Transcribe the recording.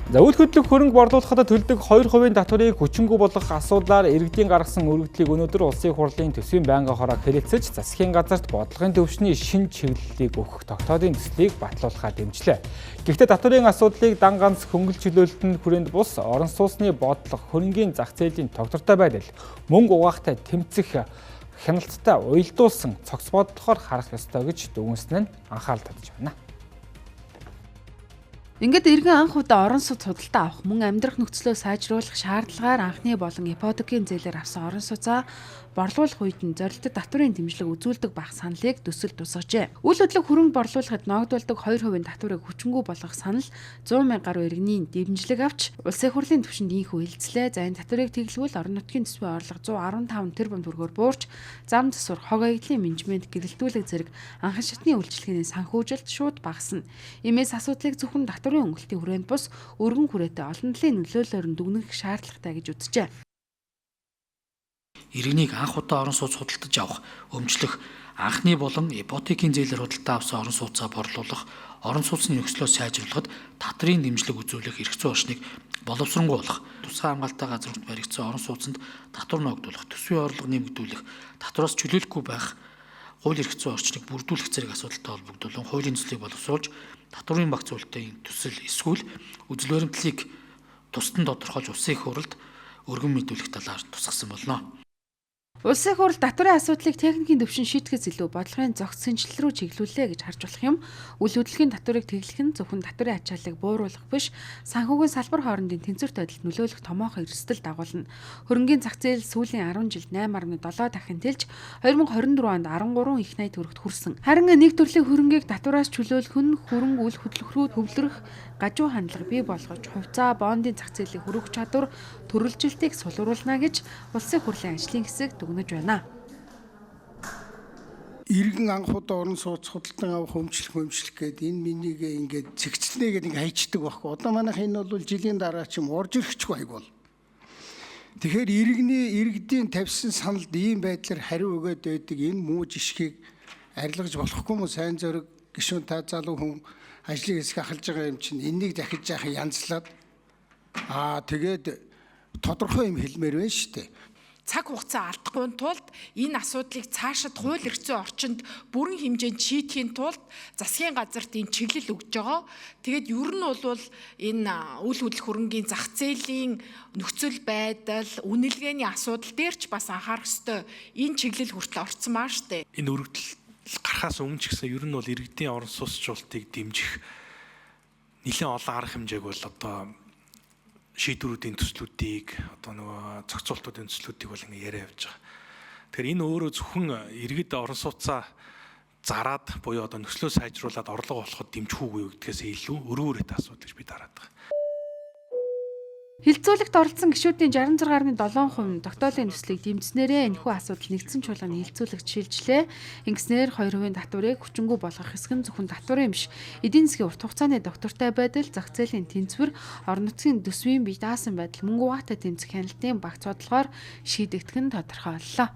За үйл хөдлөх хөрөнгө борлуулахад төлдөг 2% татварыг хүчингүй болгох асуудлаар иргэдийн гаргасан өргөдлийг өнөөдөр улсын хурлын төсвийн байнгын хороо хэлэлцэж, засгийн газарт бодлогын төвшний шинэ чиглэлийг өгөх тогтоодын төслийг батлуулахаар дэмжлээ. Гэхдээ татварын асуудлыг дан ганц хөнгөлт чөлөөлөлтөнд хүрээнд бус орон сууцны бодлого, хөрөнгийн зах зээлийн тогтвортой байдал, мөнгө угаахтай тэмцэх хяналттай уялдуулсан цогц бодлохоор харах ёстой гэж дүгнсэн нь анхаарал татж байна. Ингээд иргэн анх удаа орон сууц худалдаа авах мөн амьдрах нөхцөлөө сайжруулах шаардлагаар анхны болон ипотекийн зээлээр авсан орон сууцаа борлуулах үед нь зорилттой татварын дэмжлэг үзүүлдэг байх саналыг төсөл тусгажээ. Үйл хөдлөх хөрөнгө борлуулахад ногдуулдаг 2% татварыг хүчингүй болгох санал 100,000 гаруй иргэний дэмжлэг авч улсын хурлын түвшинд ийхүү хэлцлээ. За энэ татварыг тэглэвэл орон нутгийн төсвийн орлого 115 тэрбум төгрөгөөр буурч, зам засвар, хог аяллаа менежмент, гэрэлтүүлэг зэрэг анхан шатны үйлчилгээний санхүүжилт шууд багасна. Иймээс асуудлыг зөвхөн татварын өнгөлтийн хүрээнд бус өргөн хүрээтэй олон талын нөлөөллөөр нь дүгнэх шаардлагатай гэж үзжээ. Иргэнийг анх удаа орон сууц худалдаж авах, өмчлөх, анхны болон ипотекийн зээлээр худалдаа авсан орон сууцаа борлуулах, орон сууцны нөхцөлөө сайжруулахад татварын дэмжлэг үзүүлэх эрх зүйн орчныг боловсронгуй болгох, тусгай хамгаалалттай газрууд баригдсан орон сууцанд татвар ногдуулах, төсвийн орлого нэмэгдүүлэх, татвараас чөлөөлөхгүй байх, хууль эрх зүйн орчныг бүрдүүлэх зэрэг асуудалтай холбогдуулан хуулийн төслийг боловсруулж, татварын багц үйлдэлийн төсөл эсвэл үзэл баримтлалыг тусдан тодорхойлж улсын хурлд өргөн мэдүүлэх талаар тусгасан болно. Улсын хурл татварын асуудлыг техникийн төвшин шийдэхээс илүү бодлогын зохиц шинжилэл рүү чиглүүлээ гэж харж болох юм. Үйл хөдлөлийн татварыг тэглэх нь зөвхөн татварын ачааллыг бууруулах биш, санхүүгийн салбар хоорондын тэнцвэрт байдалд нөлөөлөх томоохон эрсдэл дагуулна. Хөрөнгийн зах зээл сүүлийн 10 жилд 8.7 дахин тэлж 2024 онд 13 их 80 төгрөгт хүрсэн. Харин нэг төрлийн хөрөнгийг татвараас чөлөөлөх нь хөрөнгө үйл хөдлөх рүү төвлөрөх гажуу хандлага бий болгож хувьцаа, бондын зах зээлийг хөрвөх чадвар, төрөлжилтийг сулруулна гэж улсын хурлын ажлын хэсэг дүгнэж байна. Иргэн анх удаа орон сууц худалдан авах өмчлөх гэдэг энэ минийг ингээд цэгцлэнэ гэдэг хайчдаг байхгүй. Одоо манайх энэ бол жилийн дараа ч юм орж ирэхгүй айг бол. Тэгэхээр иргэдийн тавьсан саналд ийм байдлаар хариу өгөөд байдаг энэ муу жишгийг арилгаж болохгүй мó сайн зориг гишүүн та залуу хүн ажлыг хэсэг ахалж байгаа юм чинь энэнийг дахиж яахын янзлаад тэгээд тодорхой юм хэлмээр байна шүү дээ. Цаг хугацаа алдахгүй тулд энэ асуудлыг цаашид хууль эрх зүйн орчинд бүрэн хэмжээнд шийдэхийн тулд засгийн газарт энэ чиглэл өгж байгаа. Тэгээд ер нь бол энэ үйл хөдлөх хөрөнгийн зах зээлийн нөхцөл байдал, үнэлгээний асуудал дээр ч бас анхаарах ёстой. Энэ чиглэл хүртэл орцсон маа штэ. Энэ өргөдөл гарахаас өмнө ч гэсэн ер нь бол иргэдийн орон сууцчлалтыг дэмжих нэлээд олон арга хэмжээг бол одоо шийдвэрүүдийн төслүүдийг одоо нөгөө зохицуултуудын төслүүдийг бол ингэ яриа явж байгаа. Тэгэхээр энэ өөрөө зөвхөн иргэд орон сууцаа зараад буюу одоо нөхцөлөө сайжруулад орлого олоход дэмжих үгүй гэдгээс илүү өрөө үрээтэй асуудал гэж би дараад байгаа. Хилцүүлэгт оролцсон гишүүдийн 66.7% тогтоолын төслийг дэмжснээрээ энэхүү асуудал нэгдсэн чуулганы хилцүүлэгт шилжлээ. Ингэснээр 2% татварыг хүчингүй болгох хэсэг нь зөвхөн татварын биш, эдийн засгийн урт хугацааны доктортой байдал, зах зээлийн тэнцвэр, орон нутгийн төсвийн бие даасан байдал, мөнгө угаатай тэмцэх хяналтын багц бодлогоор шийдэгдэх нь тодорхой боллоо.